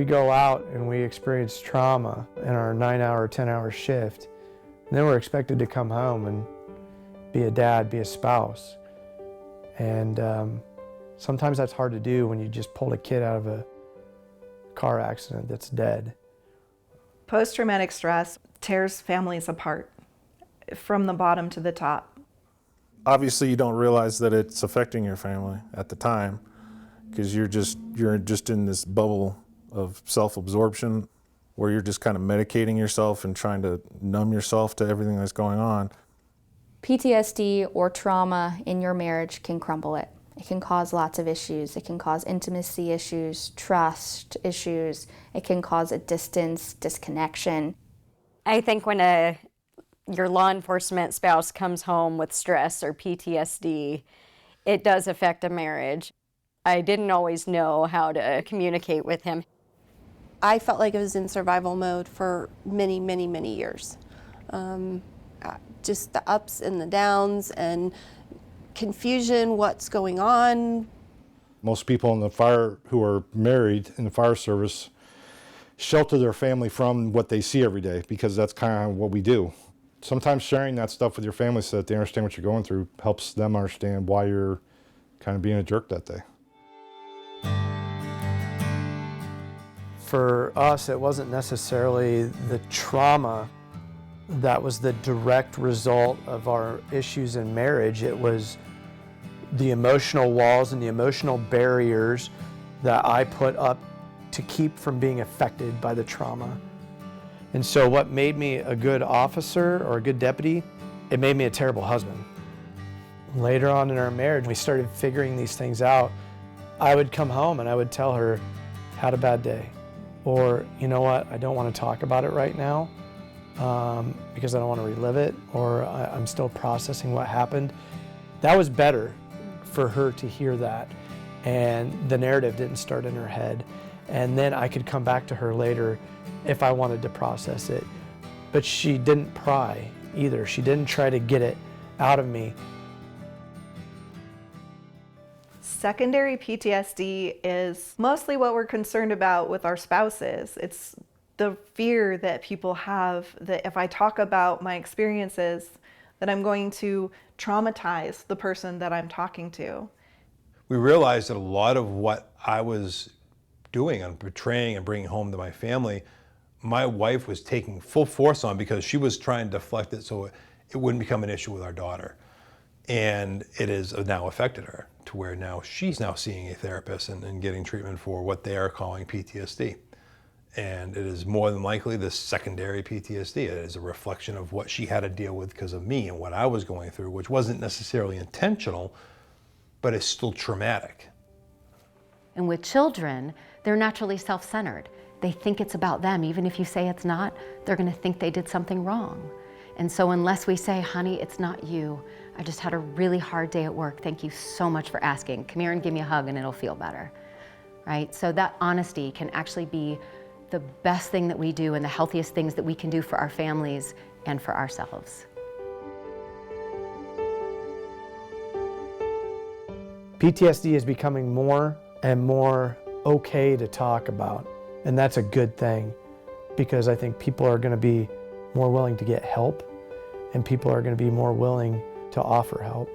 we go out and we experience trauma in our 9-hour, 10-hour shift, and then we're expected to come home and be a dad, be a spouse. And sometimes that's hard to do when you just pulled a kid out of a car accident that's dead. Post-traumatic stress tears families apart from the bottom to the top. Obviously, you don't realize that it's affecting your family at the time because you're just in this bubble of self-absorption where you're just kind of medicating yourself and trying to numb yourself to everything that's going on. PTSD or trauma in your marriage can crumble it. It can cause lots of issues. It can cause intimacy issues, trust issues. It can cause a distance, disconnection. I think when your law enforcement spouse comes home with stress or PTSD, it does affect a marriage. I didn't always know how to communicate with him. I felt like I was in survival mode for many, many, many years. Just the ups and the downs and confusion, what's going on. Most people in the fire who are married in the fire service shelter their family from what they see every day because that's kind of what we do. Sometimes sharing that stuff with your family so that they understand what you're going through helps them understand why you're kind of being a jerk that day. For us, it wasn't necessarily the trauma that was the direct result of our issues in marriage. It was the emotional walls and the emotional barriers that I put up to keep from being affected by the trauma. And so what made me a good officer or a good deputy, it made me a terrible husband. Later on in our marriage, we started figuring these things out. I would come home and I would tell her, had a bad day. Or, you know what, I don't want to talk about it right now because I don't want to relive it, or I'm still processing what happened. That was better for her to hear that, and the narrative didn't start in her head. And then I could come back to her later if I wanted to process it. But she didn't pry either. She didn't try to get it out of me. Secondary PTSD is mostly what we're concerned about with our spouses. It's the fear that people have that if I talk about my experiences, that I'm going to traumatize the person that I'm talking to. We realized that a lot of what I was doing and portraying and bringing home to my family, my wife was taking full force on because she was trying to deflect it so it wouldn't become an issue with our daughter. And it has now affected her to where now she's now seeing a therapist and getting treatment for what they are calling PTSD. And it is more than likely this secondary PTSD. It is a reflection of what she had to deal with because of me and what I was going through, which wasn't necessarily intentional, but it's still traumatic. And with children, they're naturally self-centered. They think it's about them. Even if you say it's not, they're going to think they did something wrong. And so unless we say, honey, it's not you. I just had a really hard day at work. Thank you so much for asking. Come here and give me a hug and it'll feel better, right? So that honesty can actually be the best thing that we do and the healthiest things that we can do for our families and for ourselves. PTSD is becoming more and more okay to talk about, and that's a good thing because I think people are going to be more willing to get help and people are going to be more willing to offer help.